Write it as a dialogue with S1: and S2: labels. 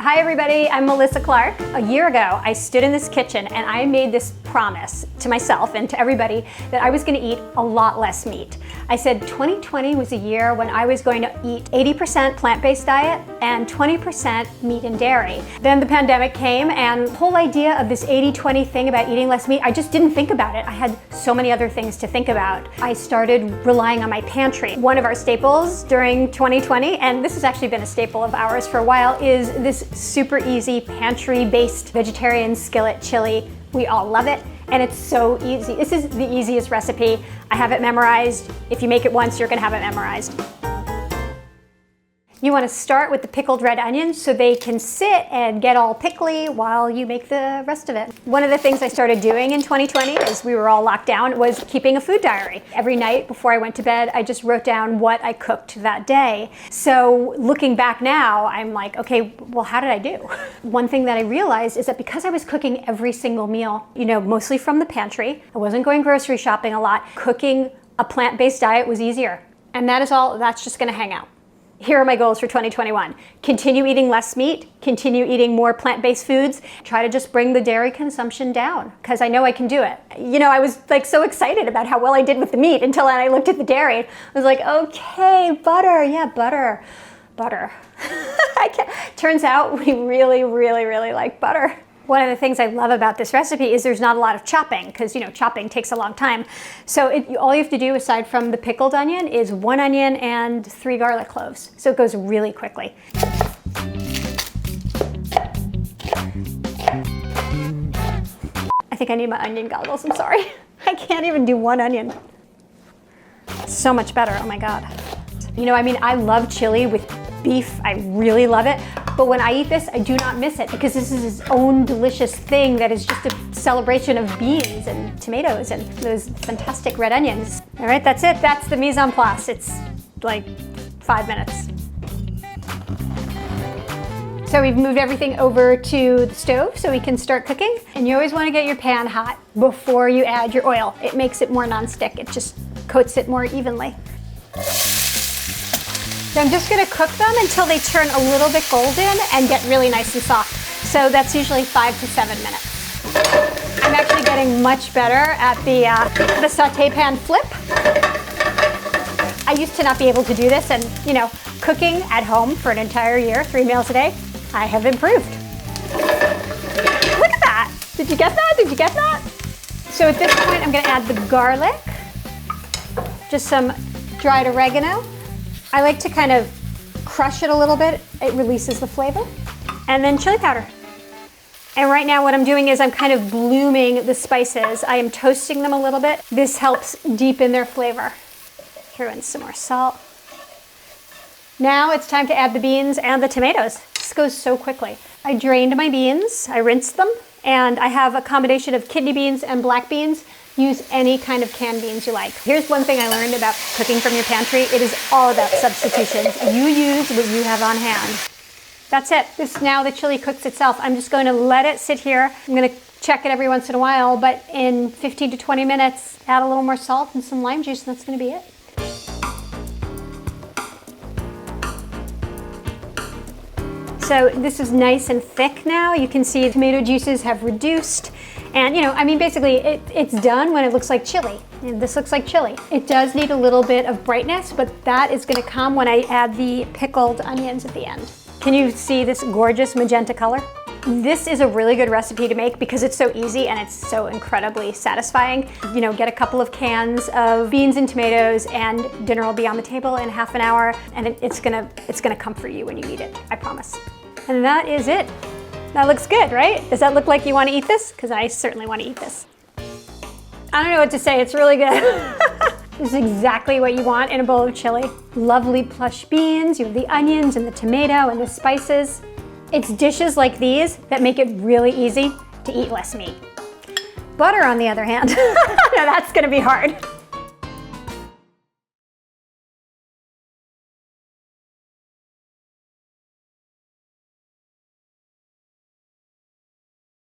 S1: Hi everybody, I'm Melissa Clark. A year ago, I stood in this kitchen and I made this promise to myself and to everybody that I was going to eat a lot less meat. I said 2020 was a year when I was going to eat 80% plant-based diet and 20% meat and dairy. Then the pandemic came and the whole idea of this 80-20 thing about eating less meat, I just didn't think about it. I had so many other things to think about. I started relying on my pantry. One of our staples during 2020, and this has actually been a staple of ours for a while, is this super easy pantry-based vegetarian skillet chili. We all love it, and it's so easy. This is the easiest recipe. I have it memorized. If you make it once, you're gonna have it memorized. You want to start with the pickled red onions so they can sit and get all pickly while you make the rest of it. One of the things I started doing in 2020 as we were all locked down was keeping a food diary. Every night before I went to bed, I just wrote down what I cooked that day. So looking back now, I'm like, okay, well, how did I do? One thing that I realized is that because I was cooking every single meal, mostly from the pantry, I wasn't going grocery shopping a lot, cooking a plant-based diet was easier. And that's just gonna hang out. Here are my goals for 2021. Continue eating less meat, continue eating more plant-based foods, try to just bring the dairy consumption down, because I know I can do it. I was like so excited about how well I did with the meat until I looked at the dairy. I was like, okay, butter, yeah, butter. Turns out we really, really, really like butter. One of the things I love about this recipe is there's not a lot of chopping because chopping takes a long time. So all you have to do aside from the pickled onion is 1 onion and 3 garlic cloves. So it goes really quickly. I think I need my onion goggles, I'm sorry. I can't even do 1 onion. So much better, oh my God. I love chili with beef, I really love it. But when I eat this, I do not miss it because this is its own delicious thing that is just a celebration of beans and tomatoes and those fantastic red onions. All right, that's it. That's the mise en place. It's like 5 minutes. So we've moved everything over to the stove so we can start cooking. And you always want to get your pan hot before you add your oil. It makes it more nonstick. It just coats it more evenly. So I'm just gonna cook them until they turn a little bit golden and get really nice and soft. So that's usually 5 to 7 minutes. I'm actually getting much better at the saute pan flip. I used to not be able to do this, and cooking at home for an entire year, 3 meals a day, I have improved. Look at that! Did you get that? Did you get that? So at this point, I'm gonna add the garlic, just some dried oregano. I like to kind of crush it a little bit. It releases the flavor. And then chili powder. And right now what I'm doing is I'm kind of blooming the spices. I am toasting them a little bit. This helps deepen their flavor. Throw in some more salt. Now it's time to add the beans and the tomatoes. This goes so quickly. I drained my beans, I rinsed them, and I have a combination of kidney beans and black beans. Use any kind of canned beans you like. Here's one thing I learned about cooking from your pantry. It is all about substitutions. You use what you have on hand. That's it. Now the chili cooks itself. I'm just going to let it sit here. I'm going to check it every once in a while, but in 15 to 20 minutes, add a little more salt and some lime juice, and that's going to be it. So this is nice and thick now. You can see tomato juices have reduced. And basically it's done when it looks like chili. And this looks like chili. It does need a little bit of brightness, but that is gonna come when I add the pickled onions at the end. Can you see this gorgeous magenta color? This is a really good recipe to make because it's so easy and it's so incredibly satisfying. Get a couple of cans of beans and tomatoes and dinner will be on the table in half an hour, and it's gonna comfort you when you eat it, I promise. And that is it. That looks good, right? Does that look like you want to eat this? Because I certainly want to eat this. I don't know what to say, it's really good. This is exactly what you want in a bowl of chili. Lovely plush beans, you have the onions and the tomato and the spices. It's dishes like these that make it really easy to eat less meat. Butter, on the other hand, now that's gonna be hard.